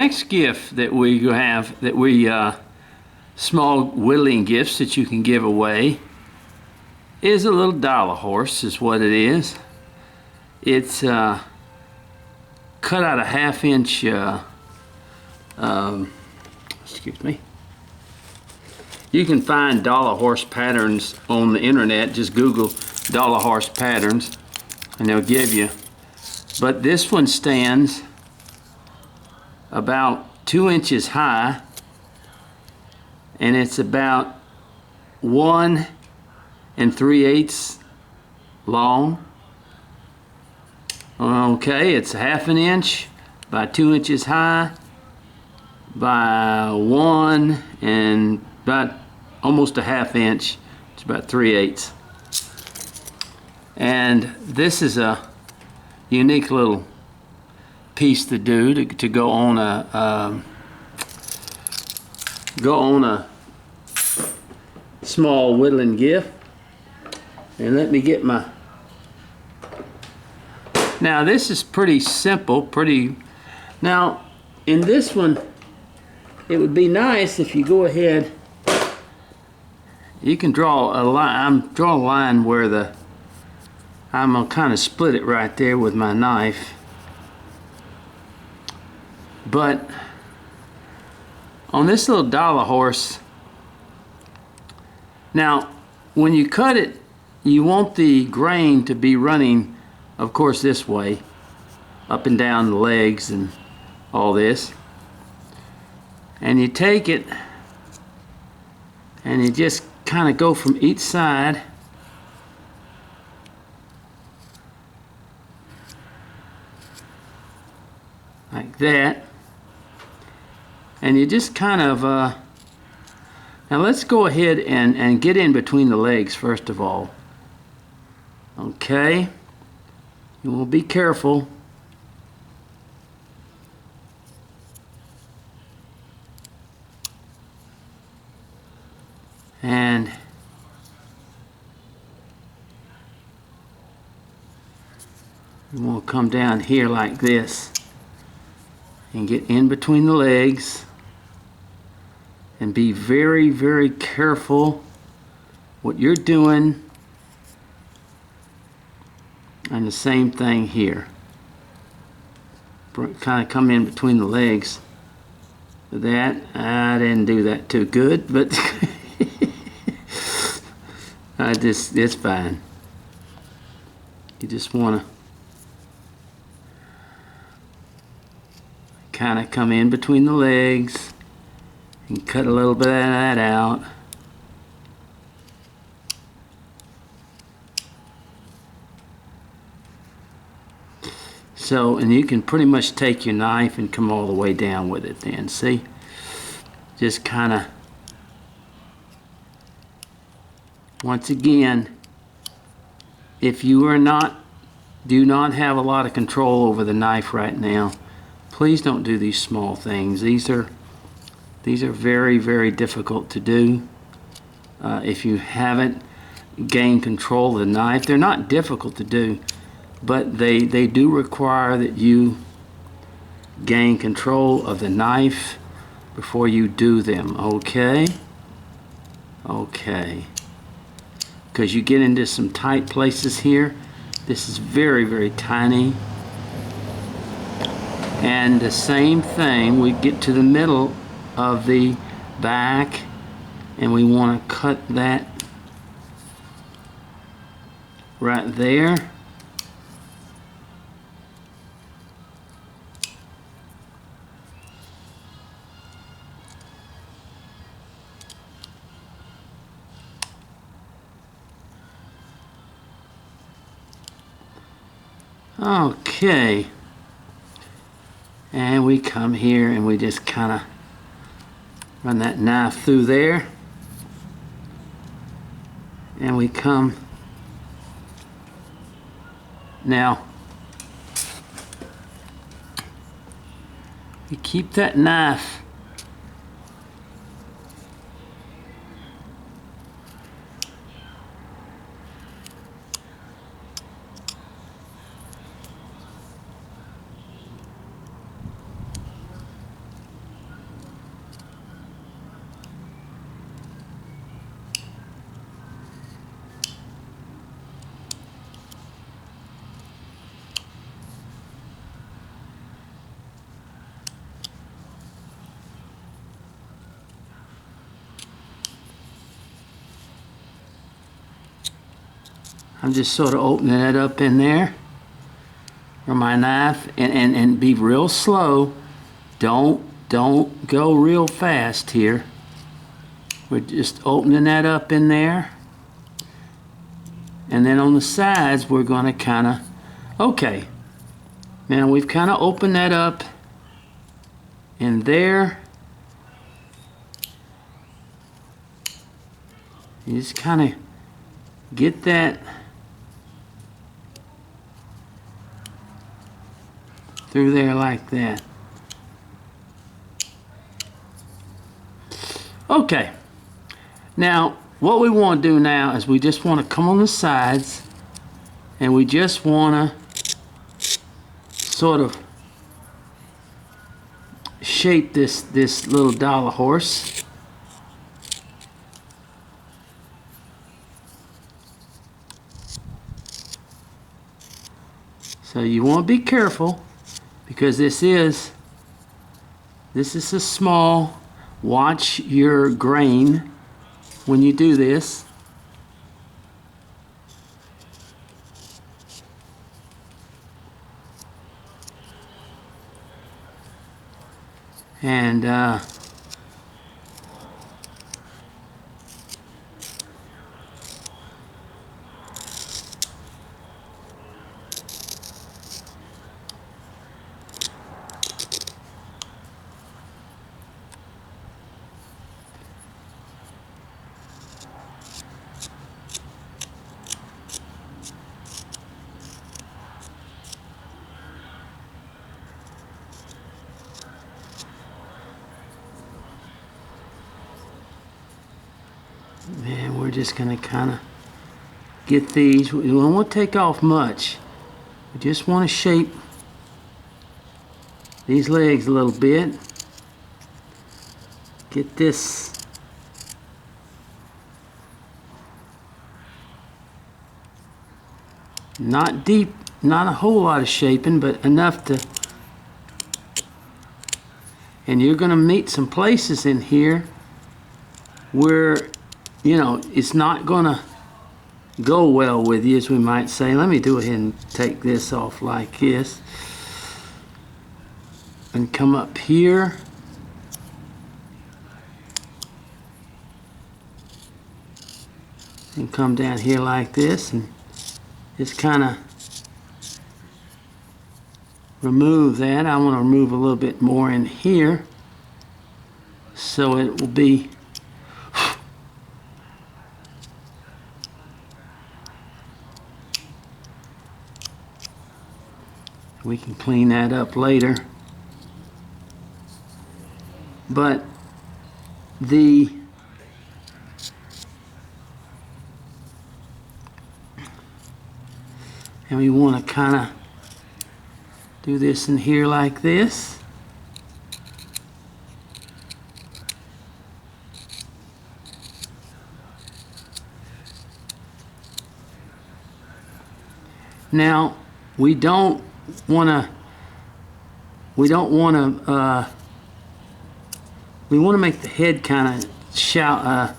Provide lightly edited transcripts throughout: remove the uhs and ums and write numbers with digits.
Next gift that we have, small whittling gifts that you can give away, is a little Dala horse, is what it is. It's cut out a 1/2 inch, excuse me. You can find Dala horse patterns on the internet. Just Google Dala horse patterns and they'll give you. But this one stands about 2 inches high, and it's about 1 3/8 long. Okay, it's 1/2 inch by 2 inches high by 1 and about almost a 1/2 inch. It's about 3/8. And this is a unique little piece to do to go on a small whittling gift. And let me get my. Now this is pretty simple, Now in this one, it would be nice if you go ahead. You can draw a line. Draw a line where I'm gonna kind of split it right there with my knife. But on this little Dala horse, now when you cut it, you want the grain to be running, of course, this way, up and down the legs and all this. And you take it and you just kind of go from each side. Like that. And you just kind of, now let's go ahead and get in between the legs first of all. Okay. You will be careful. And you want to come down here like this and get in between the legs and be very, very careful what you're doing. And the same thing here. Kind of come in between the legs. With that, I didn't do that too good, but it's fine. You just want to kind of come in between the legs and cut a little bit of that out. So, and you can pretty much take your knife and come all the way down with it then, see? Just kind of, once again, if you do not have a lot of control over the knife right now, please don't do these small things. These are very, very difficult to do. If you haven't gained control of the knife, they're not difficult to do, but they do require that you gain control of the knife before you do them. Okay? Okay. Because you get into some tight places here. This is very, very tiny. And the same thing, we get to the middle of the back and we want to cut that right there. Okay. And we come here and we just kind of run that knife through there. And we come. Now, you keep that knife I'm just sort of opening it up in there for my knife, and be real slow. Don't go real fast here. We're just opening that up in there. And then on the sides, we're going to kind of, okay. Now we've kind of opened that up in there. You just kind of get that through there like that. Okay. Now, what we want to do now is we just want to come on the sides, and we just want to sort of shape this little Dala horse. So you want to be careful, because this is a small. Watch your grain when you do this. And we're just going to kind of get these. We don't want to take off much. We just want to shape these legs a little bit. Get this not deep, not a whole lot of shaping, but enough to. And you're going to meet some places in here where, you know, it's not going to go well with you, as we might say. Let me do ahead and take this off like this. And come up here. And come down here like this, and just kind of remove that. I want to remove a little bit more in here, so it will be we can clean that up later. But and we want to kind of do this in here like this. Now, we don't want to we want to make the head kind of shout,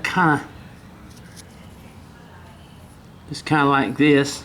kind of, just kind of like this.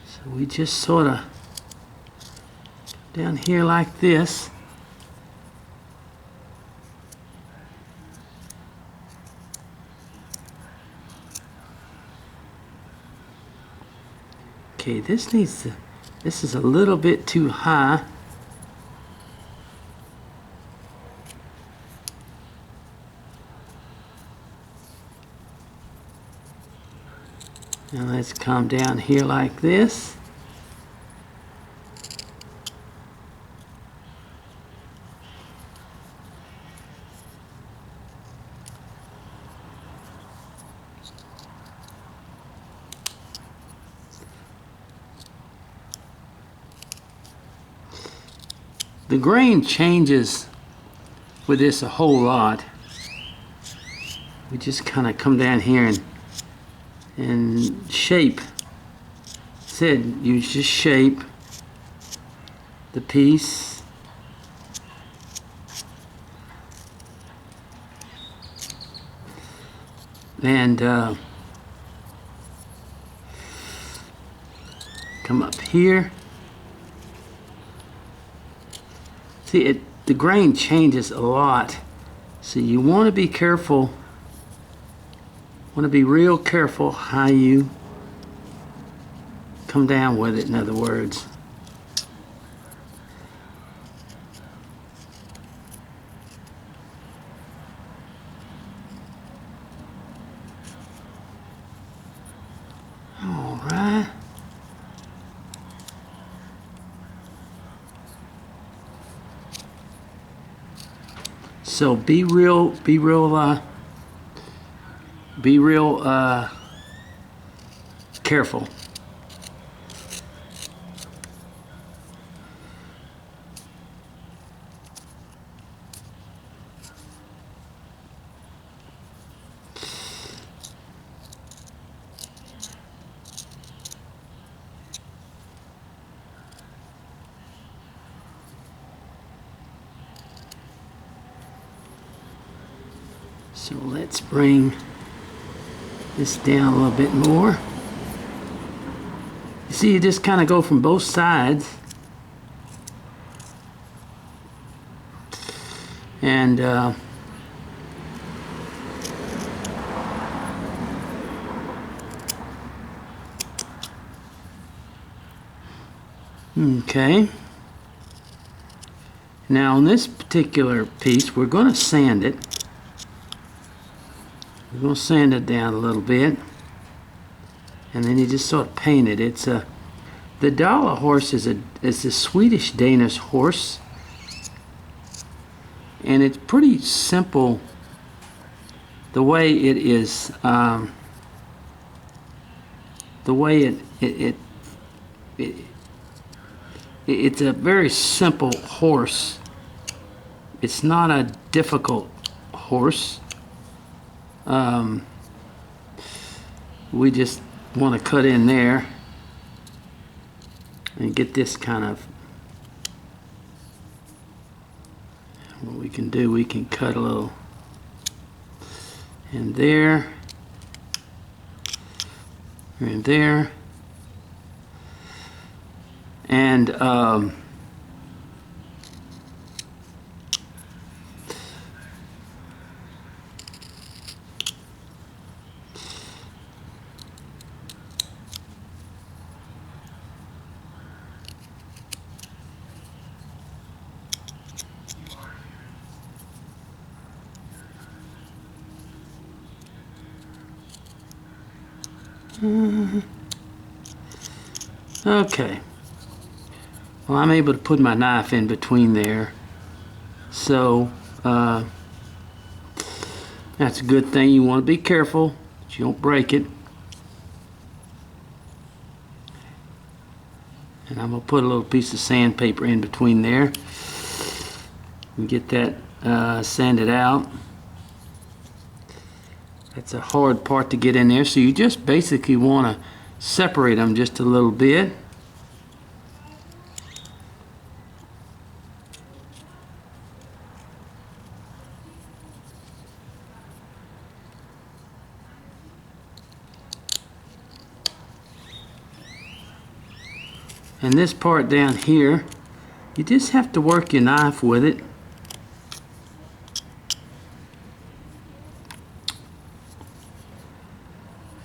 So we just sort of down here like this. Okay, this is a little bit too high. Now let's come down here like this. the grain changes with this a whole lot. We just kind of come down here and shape. Said you just shape the piece. And come up here. See, the grain changes a lot, so you want to be careful. Want to be real careful how you come down with it, in other words. All right. So be real careful. So let's bring this down a little bit more. You see, you just kind of go from both sides. And okay. Now on this particular piece, we're going to sand it. We're going to sand it down a little bit, and then you just sort of paint it. It's the Dala horse is a Swedish Danish horse, and it's pretty simple the way it is. The way it's a very simple horse. It's not a difficult horse. We just want to cut in there and get this kind of, what we can do, we can cut a little in there and there, and okay. Well, I'm able to put my knife in between there, so that's a good thing. You want to be careful that you don't break it. And I'm going to put a little piece of sandpaper in between there and get that sanded out. That's a hard part to get in there, so you just basically want to separate them just a little bit. And this part down here, you just have to work your knife with it.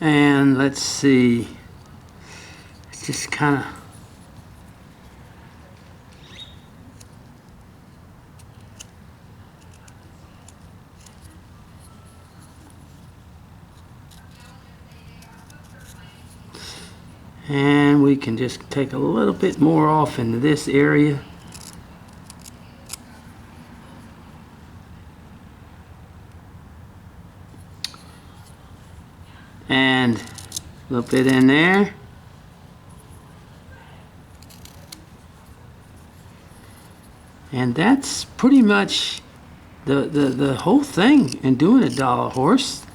And let's see, it's just kind of, and we can just take a little bit more off into this area. And a little bit in there. And that's pretty much the whole thing in doing a Dala horse.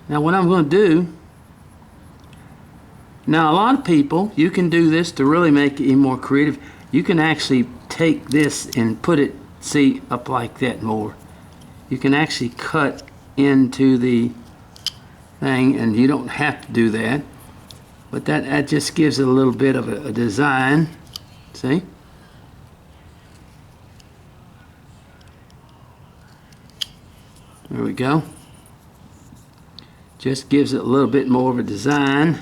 Now what I'm going to do, now a lot of people, you can do this to really make it even more creative. You can actually take this and put it, see, up like that more. You can actually cut into the thing, and you don't have to do that. But that just gives it a little bit of a design. See? There we go. Just gives it a little bit more of a design.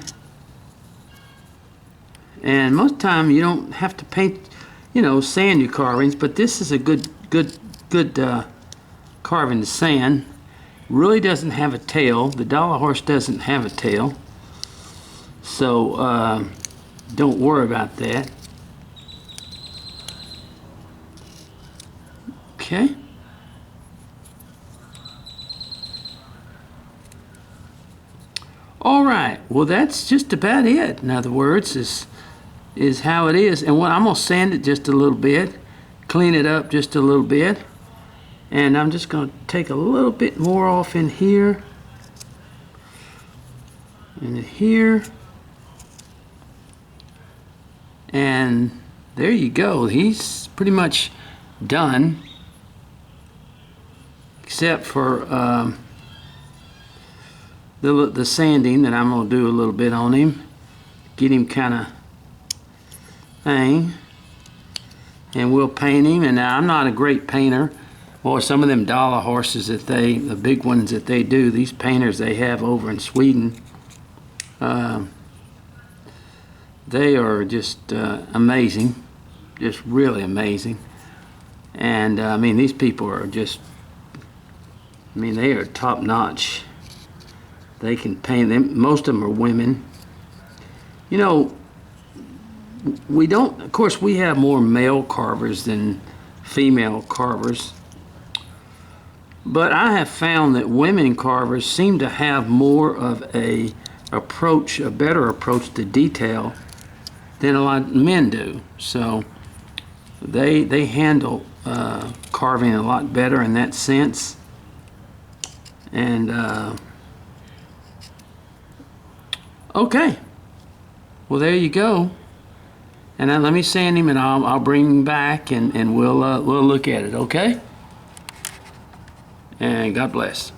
And most of the time you don't have to paint, you know, sand your carvings, but this is a good carving to sand. Really doesn't have a tail. The Dala horse doesn't have a tail. So don't worry about that. Okay. All right. Well, that's just about it. In other words, is how it is. And what I'm gonna sand it just a little bit, clean it up just a little bit, and I'm just gonna take a little bit more off in here and here. And there you go. He's pretty much done, except for the sanding that I'm going to do a little bit on him. Get him kind of thing. And we'll paint him. And now I'm not a great painter. Or some of them Dala horses that the big ones that they do, these painters they have over in Sweden, they are just amazing, just really amazing. And I mean, these people are just, I mean, they are top notch. They can paint them. Most of them are women. You know, we don't, of course, we have more male carvers than female carvers. But I have found that women carvers seem to have more of a approach, a better approach to detail than a lot of men do. So they handle carving a lot better in that sense. And okay, well there you go. And now let me sand him, and I'll bring him back, and we'll look at it. Okay. And God bless.